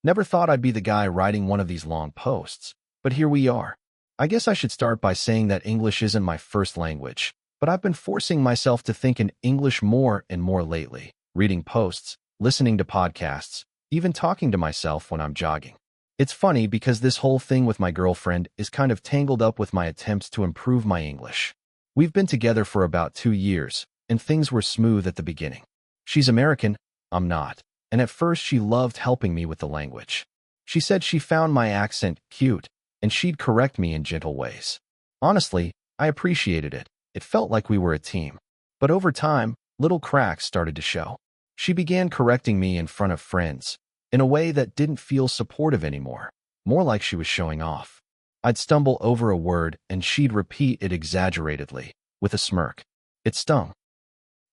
Never thought I'd be the guy writing one of these long posts, but here we are. I guess I should start by saying that English isn't my first language, but I've been forcing myself to think in English more and more lately, reading posts, listening to podcasts, even talking to myself when I'm jogging. It's funny because this whole thing with my girlfriend is kind of tangled up with my attempts to improve my English. We've been together for about 2 years, and things were smooth at the beginning. She's American, I'm not, and at first she loved helping me with the language. She said she found my accent cute, and she'd correct me in gentle ways. Honestly, I appreciated it. It felt like we were a team. But over time, little cracks started to show. She began correcting me in front of friends, in a way that didn't feel supportive anymore, more like she was showing off. I'd stumble over a word and she'd repeat it exaggeratedly, with a smirk. It stung.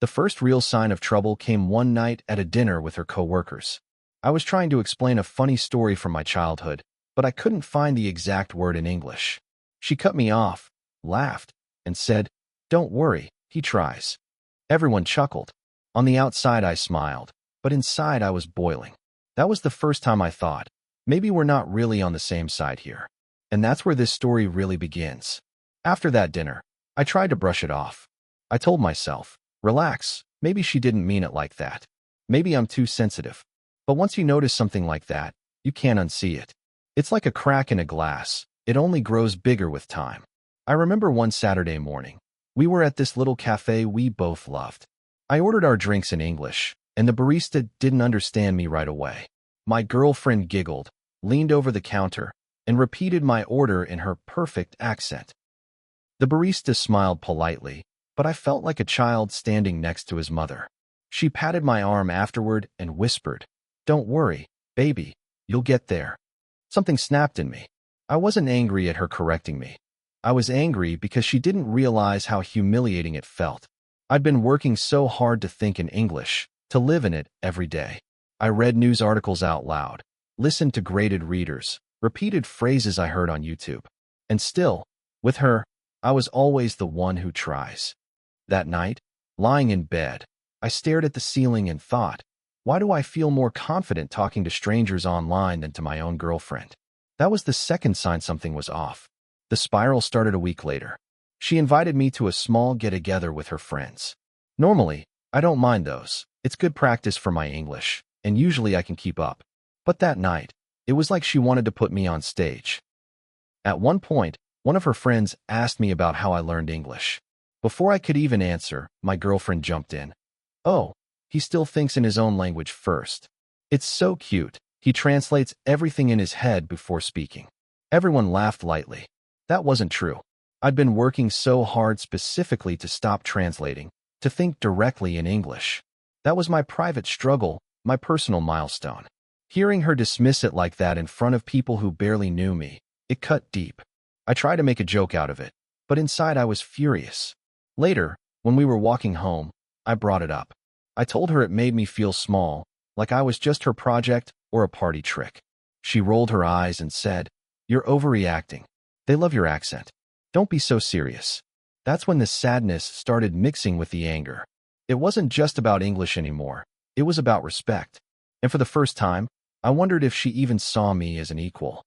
The first real sign of trouble came one night at a dinner with her coworkers. I was trying to explain a funny story from my childhood, but I couldn't find the exact word in English. She cut me off, laughed, and said, "Don't worry, he tries." Everyone chuckled. On the outside I smiled, but inside I was boiling. That was the first time I thought, maybe we're not really on the same side here. And that's where this story really begins. After that dinner, I tried to brush it off. I told myself, relax, maybe she didn't mean it like that. Maybe I'm too sensitive. But once you notice something like that, you can't unsee it. It's like a crack in a glass. It only grows bigger with time. I remember one Saturday morning. We were at this little cafe we both loved. I ordered our drinks in English, and the barista didn't understand me right away. My girlfriend giggled, leaned over the counter, and repeated my order in her perfect accent. The barista smiled politely, but I felt like a child standing next to his mother. She patted my arm afterward and whispered, "Don't worry, baby, you'll get there." Something snapped in me. I wasn't angry at her correcting me. I was angry because she didn't realize how humiliating it felt. I'd been working so hard to think in English, to live in it every day. I read news articles out loud, listened to graded readers, repeated phrases I heard on YouTube. And still, with her, I was always the one who tries. That night, lying in bed, I stared at the ceiling and thought, why do I feel more confident talking to strangers online than to my own girlfriend? That was the second sign something was off. The spiral started a week later. She invited me to a small get-together with her friends. Normally, I don't mind those. It's good practice for my English, and usually I can keep up. But that night, it was like she wanted to put me on stage. At one point, one of her friends asked me about how I learned English. Before I could even answer, my girlfriend jumped in. "Oh, he still thinks in his own language first. It's so cute. He translates everything in his head before speaking." Everyone laughed lightly. That wasn't true. I'd been working so hard specifically to stop translating, to think directly in English. That was my private struggle, my personal milestone. Hearing her dismiss it like that in front of people who barely knew me, it cut deep. I tried to make a joke out of it, but inside I was furious. Later, when we were walking home, I brought it up. I told her it made me feel small, like I was just her project or a party trick. She rolled her eyes and said, "You're overreacting. They love your accent. Don't be so serious." That's when the sadness started mixing with the anger. It wasn't just about English anymore. It was about respect. And for the first time, I wondered if she even saw me as an equal.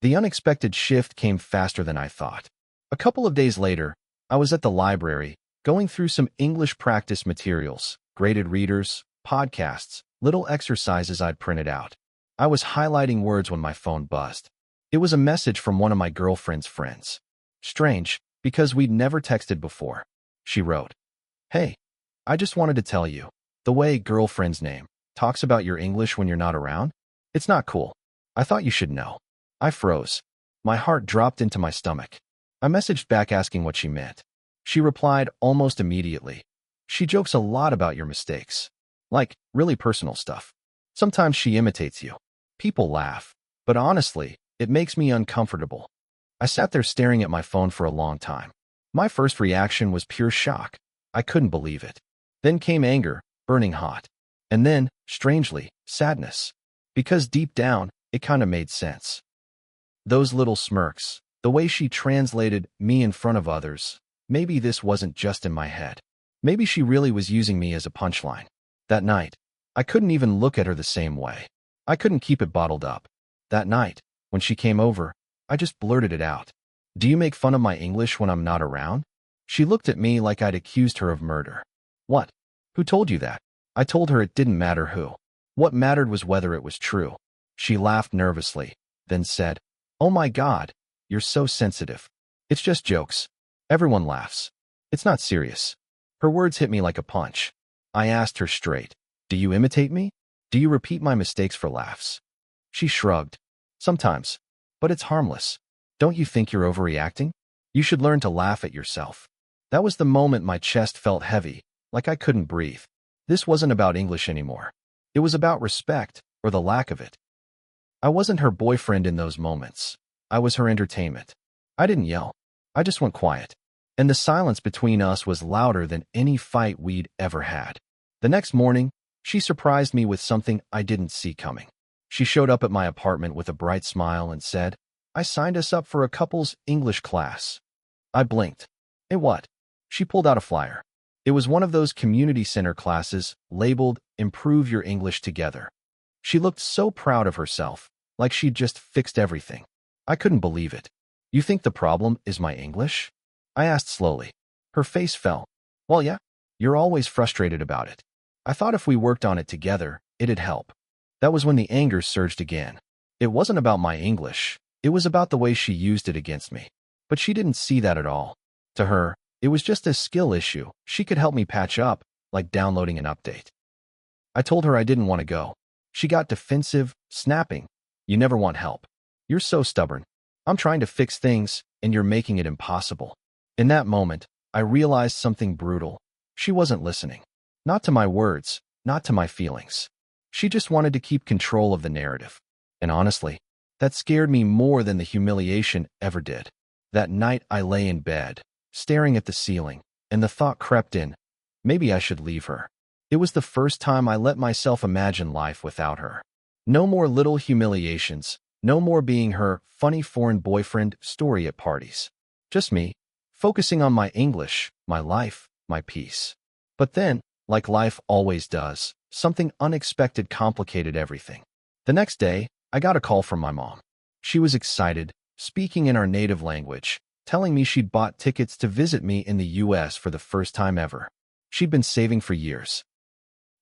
The unexpected shift came faster than I thought. A couple of days later, I was at the library, going through some English practice materials, graded readers, podcasts, little exercises I'd printed out. I was highlighting words when my phone buzzed. It was a message from one of my girlfriend's friends. Strange, because we'd never texted before. She wrote, "Hey, I just wanted to tell you, the way girlfriend's name talks about your English when you're not around, it's not cool. I thought you should know." I froze. My heart dropped into my stomach. I messaged back asking what she meant. She replied almost immediately. "She jokes a lot about your mistakes. Like, really personal stuff. Sometimes she imitates you. People laugh, but honestly, it makes me uncomfortable." I sat there staring at my phone for a long time. My first reaction was pure shock. I couldn't believe it. Then came anger, burning hot. And then, strangely, sadness. Because deep down, it kind of made sense. Those little smirks, the way she translated me in front of others, maybe this wasn't just in my head. Maybe she really was using me as a punchline. That night, I couldn't even look at her the same way. I couldn't keep it bottled up. That night, when she came over, I just blurted it out. Do you make fun of my English when I'm not around? She looked at me like I'd accused her of murder. What? Who told you that? I told her it didn't matter who. What mattered was whether it was true. She laughed nervously, then said, "Oh my God, you're so sensitive. It's just jokes. Everyone laughs. It's not serious." Her words hit me like a punch. I asked her straight, "Do you imitate me? Do you repeat my mistakes for laughs?" She shrugged. "Sometimes. But it's harmless. Don't you think you're overreacting? You should learn to laugh at yourself." That was the moment my chest felt heavy, like I couldn't breathe. This wasn't about English anymore. It was about respect, or the lack of it. I wasn't her boyfriend in those moments. I was her entertainment. I didn't yell. I just went quiet. And the silence between us was louder than any fight we'd ever had. The next morning, she surprised me with something I didn't see coming. She showed up at my apartment with a bright smile and said, "I signed us up for a couple's English class." I blinked. "Eh, what?" She pulled out a flyer. It was one of those community center classes labeled Improve Your English Together. She looked so proud of herself, like she'd just fixed everything. I couldn't believe it. "You think the problem is my English?" I asked slowly. Her face fell. "Well, yeah, you're always frustrated about it. I thought if we worked on it together, it'd help." That was when the anger surged again. It wasn't about my English. It was about the way she used it against me. But she didn't see that at all. To her, it was just a skill issue she could help me patch up, like downloading an update. I told her I didn't want to go. She got defensive, snapping, "You never want help. You're so stubborn. I'm trying to fix things, and you're making it impossible." In that moment, I realized something brutal. She wasn't listening. Not to my words, not to my feelings. She just wanted to keep control of the narrative. And honestly, that scared me more than the humiliation ever did. That night I lay in bed, staring at the ceiling, and the thought crept in, maybe I should leave her. It was the first time I let myself imagine life without her. No more little humiliations, no more being her funny foreign boyfriend story at parties. Just me, focusing on my English, my life, my peace. But then, like life always does, something unexpected complicated everything. The next day, I got a call from my mom. She was excited, speaking in our native language, telling me she'd bought tickets to visit me in the US for the first time ever. She'd been saving for years.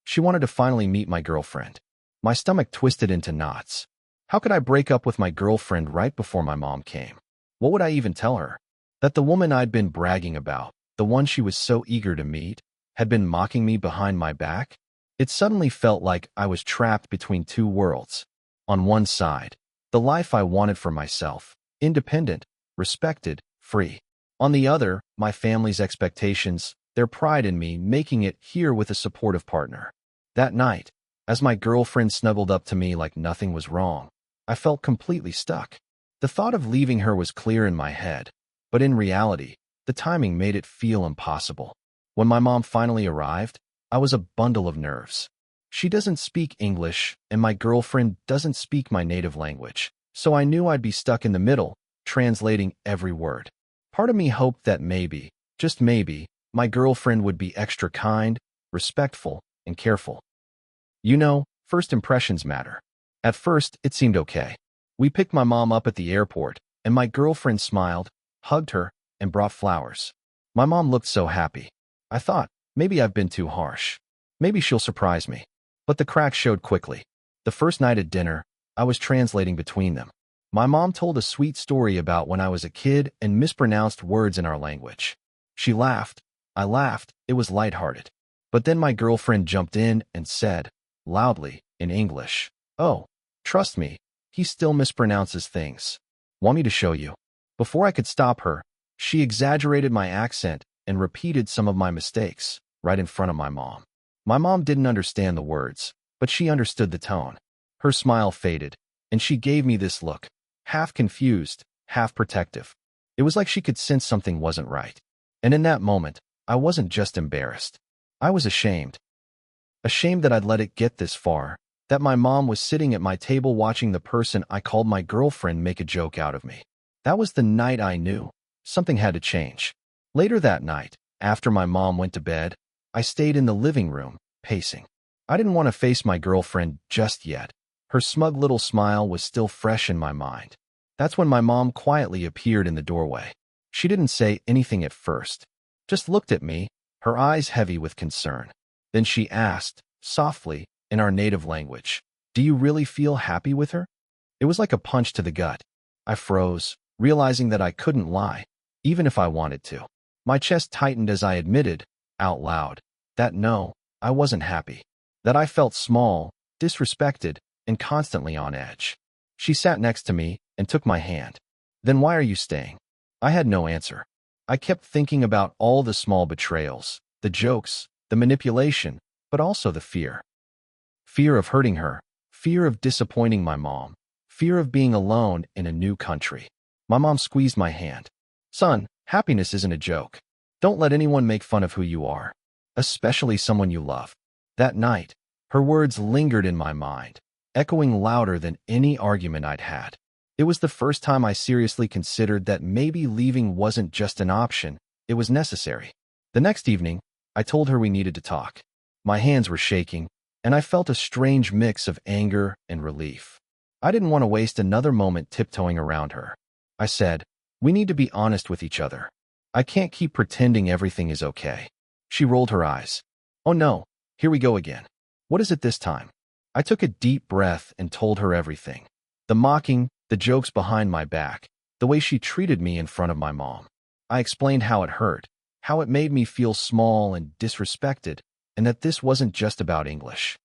She wanted to finally meet my girlfriend. My stomach twisted into knots. How could I break up with my girlfriend right before my mom came? What would I even tell her? That the woman I'd been bragging about, the one she was so eager to meet, had been mocking me behind my back? It suddenly felt like I was trapped between two worlds. On one side, the life I wanted for myself, independent, respected, free. On the other, my family's expectations, their pride in me making it here with a supportive partner. That night, as my girlfriend snuggled up to me like nothing was wrong, I felt completely stuck. The thought of leaving her was clear in my head, but in reality, the timing made it feel impossible. When my mom finally arrived, I was a bundle of nerves. She doesn't speak English, and my girlfriend doesn't speak my native language, so I knew I'd be stuck in the middle, translating every word. Part of me hoped that maybe, just maybe, my girlfriend would be extra kind, respectful, and careful. You know, first impressions matter. At first, it seemed okay. We picked my mom up at the airport, and my girlfriend smiled, hugged her, and brought flowers. My mom looked so happy. I thought, maybe I've been too harsh. Maybe she'll surprise me. But the cracks showed quickly. The first night at dinner, I was translating between them. My mom told a sweet story about when I was a kid and mispronounced words in our language. She laughed. I laughed. It was lighthearted. But then my girlfriend jumped in and said, loudly, in English, "Oh, trust me, he still mispronounces things. Want me to show you?" Before I could stop her, she exaggerated my accent and repeated some of my mistakes, right in front of my mom. My mom didn't understand the words, but she understood the tone. Her smile faded, and she gave me this look, half confused, half protective. It was like she could sense something wasn't right. And in that moment, I wasn't just embarrassed. I was ashamed. Ashamed that I'd let it get this far, that my mom was sitting at my table watching the person I called my girlfriend make a joke out of me. That was the night I knew something had to change. Later that night, after my mom went to bed, I stayed in the living room, pacing. I didn't want to face my girlfriend just yet. Her smug little smile was still fresh in my mind. That's when my mom quietly appeared in the doorway. She didn't say anything at first, just looked at me, her eyes heavy with concern. Then she asked, softly, in our native language, "Do you really feel happy with her?" It was like a punch to the gut. I froze, realizing that I couldn't lie, even if I wanted to. My chest tightened as I admitted, out loud, that no, I wasn't happy. That I felt small, disrespected, and constantly on edge. She sat next to me and took my hand. "Then why are you staying?" I had no answer. I kept thinking about all the small betrayals, the jokes, the manipulation, but also the fear. Fear of hurting her, fear of disappointing my mom, fear of being alone in a new country. My mom squeezed my hand. "Son, happiness isn't a joke. Don't let anyone make fun of who you are, especially someone you love." That night, her words lingered in my mind, echoing louder than any argument I'd had. It was the first time I seriously considered that maybe leaving wasn't just an option, it was necessary. The next evening, I told her we needed to talk. My hands were shaking, and I felt a strange mix of anger and relief. I didn't want to waste another moment tiptoeing around her. I said, "We need to be honest with each other. I can't keep pretending everything is okay." She rolled her eyes. "Oh no, here we go again. What is it this time?" I took a deep breath and told her everything. The mocking, the jokes behind my back, the way she treated me in front of my mom. I explained how it hurt, how it made me feel small and disrespected, and that this wasn't just about English.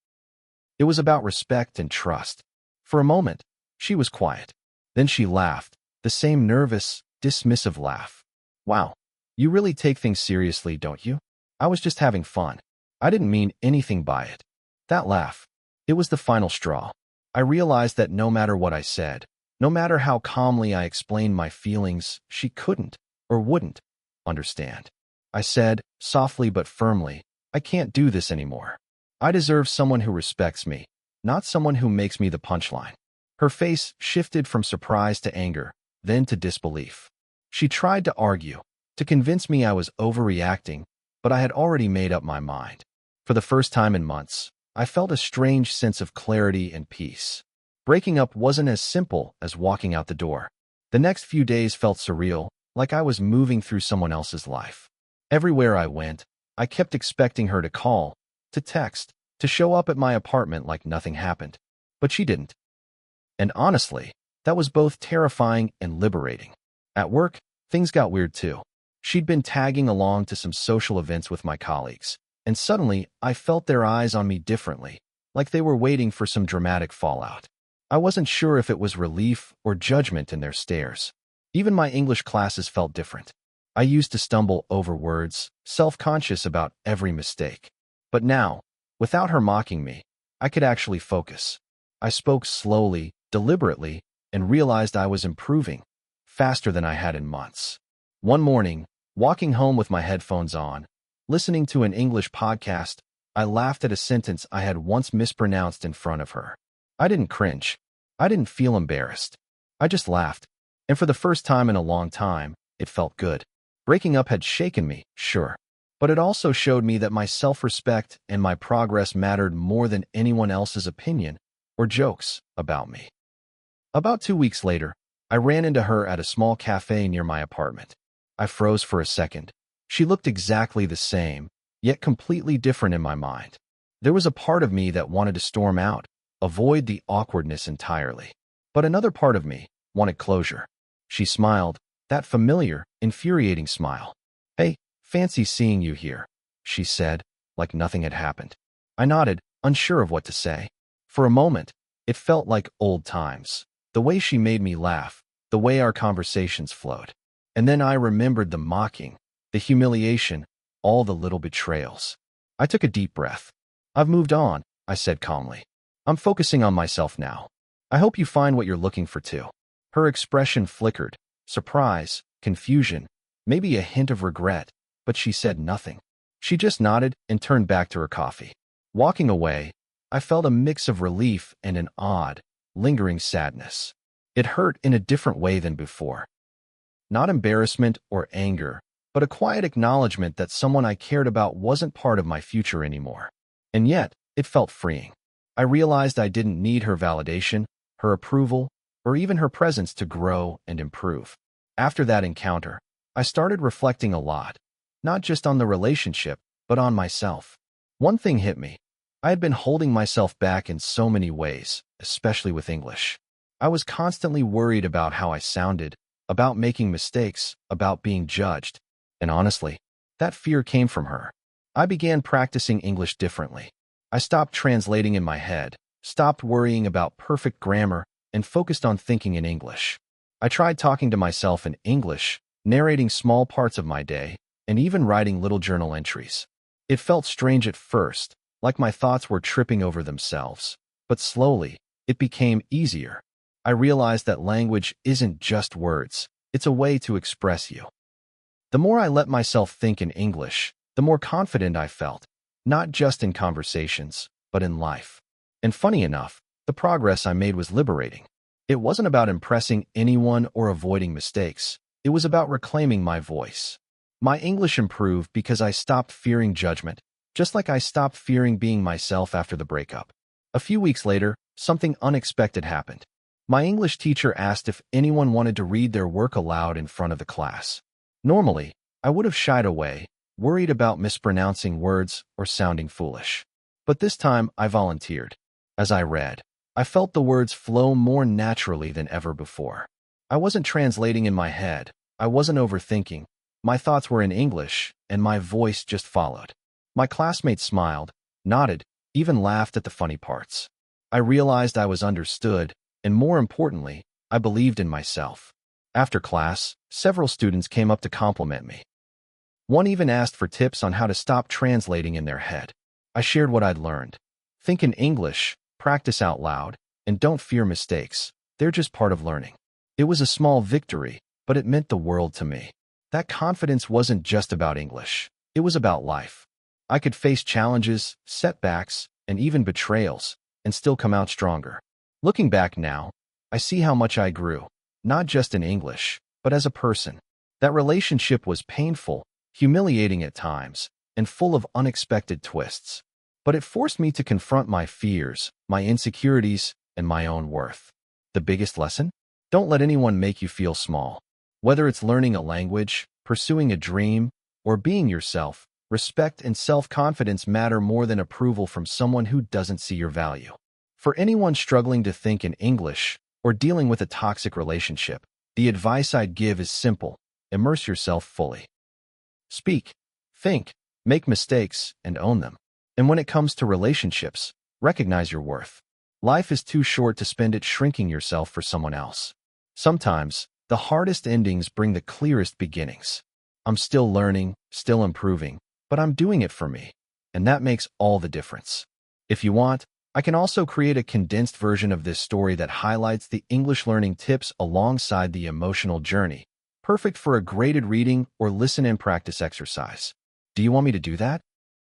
It was about respect and trust. For a moment, she was quiet. Then she laughed, the same nervous, dismissive laugh. "Wow, you really take things seriously, don't you? I was just having fun. I didn't mean anything by it." That laugh, it was the final straw. I realized that no matter what I said, no matter how calmly I explained my feelings, she couldn't, or wouldn't, understand. I said, softly but firmly, "I can't do this anymore. I deserve someone who respects me, not someone who makes me the punchline." Her face shifted from surprise to anger, then to disbelief. She tried to argue, to convince me I was overreacting, but I had already made up my mind. For the first time in months, I felt a strange sense of clarity and peace. Breaking up wasn't as simple as walking out the door. The next few days felt surreal, like I was moving through someone else's life. Everywhere I went, I kept expecting her to call, to text, to show up at my apartment like nothing happened. But she didn't. And honestly, that was both terrifying and liberating. At work, things got weird too. She'd been tagging along to some social events with my colleagues, and suddenly I felt their eyes on me differently, like they were waiting for some dramatic fallout. I wasn't sure if it was relief or judgment in their stares. Even my English classes felt different. I used to stumble over words, self-conscious about every mistake. But now, without her mocking me, I could actually focus. I spoke slowly, deliberately, and realized I was improving, faster than I had in months. One morning, walking home with my headphones on, listening to an English podcast, I laughed at a sentence I had once mispronounced in front of her. I didn't cringe. I didn't feel embarrassed. I just laughed. And for the first time in a long time, it felt good. Breaking up had shaken me, sure. But it also showed me that my self-respect and my progress mattered more than anyone else's opinion or jokes about me. About 2 weeks later, I ran into her at a small cafe near my apartment. I froze for a second. She looked exactly the same, yet completely different in my mind. There was a part of me that wanted to storm out, avoid the awkwardness entirely. But another part of me wanted closure. She smiled, that familiar, infuriating smile. "Hey, fancy seeing you here," she said, like nothing had happened. I nodded, unsure of what to say. For a moment, it felt like old times. The way she made me laugh, the way our conversations flowed. And then I remembered the mocking, the humiliation, all the little betrayals. I took a deep breath. "I've moved on," I said calmly. "I'm focusing on myself now. I hope you find what you're looking for too." Her expression flickered, surprise, confusion, maybe a hint of regret, but she said nothing. She just nodded and turned back to her coffee. Walking away, I felt a mix of relief and an odd, lingering sadness. It hurt in a different way than before. Not embarrassment or anger, but a quiet acknowledgement that someone I cared about wasn't part of my future anymore. And yet, it felt freeing. I realized I didn't need her validation, her approval, or even her presence to grow and improve. After that encounter, I started reflecting a lot, not just on the relationship, but on myself. One thing hit me. I had been holding myself back in so many ways, especially with English. I was constantly worried about how I sounded, about making mistakes, about being judged. And honestly, that fear came from her. I began practicing English differently. I stopped translating in my head, stopped worrying about perfect grammar, and focused on thinking in English. I tried talking to myself in English, narrating small parts of my day, and even writing little journal entries. It felt strange at first, like my thoughts were tripping over themselves. But slowly, it became easier. I realized that language isn't just words, it's a way to express you. The more I let myself think in English, the more confident I felt, not just in conversations, but in life. And funny enough, the progress I made was liberating. It wasn't about impressing anyone or avoiding mistakes. It was about reclaiming my voice. My English improved because I stopped fearing judgment, just like I stopped fearing being myself after the breakup. A few weeks later, something unexpected happened. My English teacher asked if anyone wanted to read their work aloud in front of the class. Normally, I would have shied away, worried about mispronouncing words or sounding foolish. But this time, I volunteered. As I read, I felt the words flow more naturally than ever before. I wasn't translating in my head. I wasn't overthinking. My thoughts were in English, and my voice just followed. My classmates smiled, nodded, even laughed at the funny parts. I realized I was understood, and more importantly, I believed in myself. After class, several students came up to compliment me. One even asked for tips on how to stop translating in their head. I shared what I'd learned. Think in English, practice out loud, and don't fear mistakes. They're just part of learning. It was a small victory, but it meant the world to me. That confidence wasn't just about English. It was about life. I could face challenges, setbacks, and even betrayals, and still come out stronger. Looking back now, I see how much I grew, not just in English, but as a person. That relationship was painful, humiliating at times, and full of unexpected twists. But it forced me to confront my fears, my insecurities, and my own worth. The biggest lesson? Don't let anyone make you feel small. Whether it's learning a language, pursuing a dream, or being yourself, respect and self-confidence matter more than approval from someone who doesn't see your value. For anyone struggling to think in English or dealing with a toxic relationship, the advice I'd give is simple: immerse yourself fully. Speak, think, make mistakes, and own them. And when it comes to relationships, recognize your worth. Life is too short to spend it shrinking yourself for someone else. Sometimes, the hardest endings bring the clearest beginnings. I'm still learning, still improving, but I'm doing it for me. And that makes all the difference. If you want, I can also create a condensed version of this story that highlights the English learning tips alongside the emotional journey, perfect for a graded reading or listen and practice exercise. Do you want me to do that?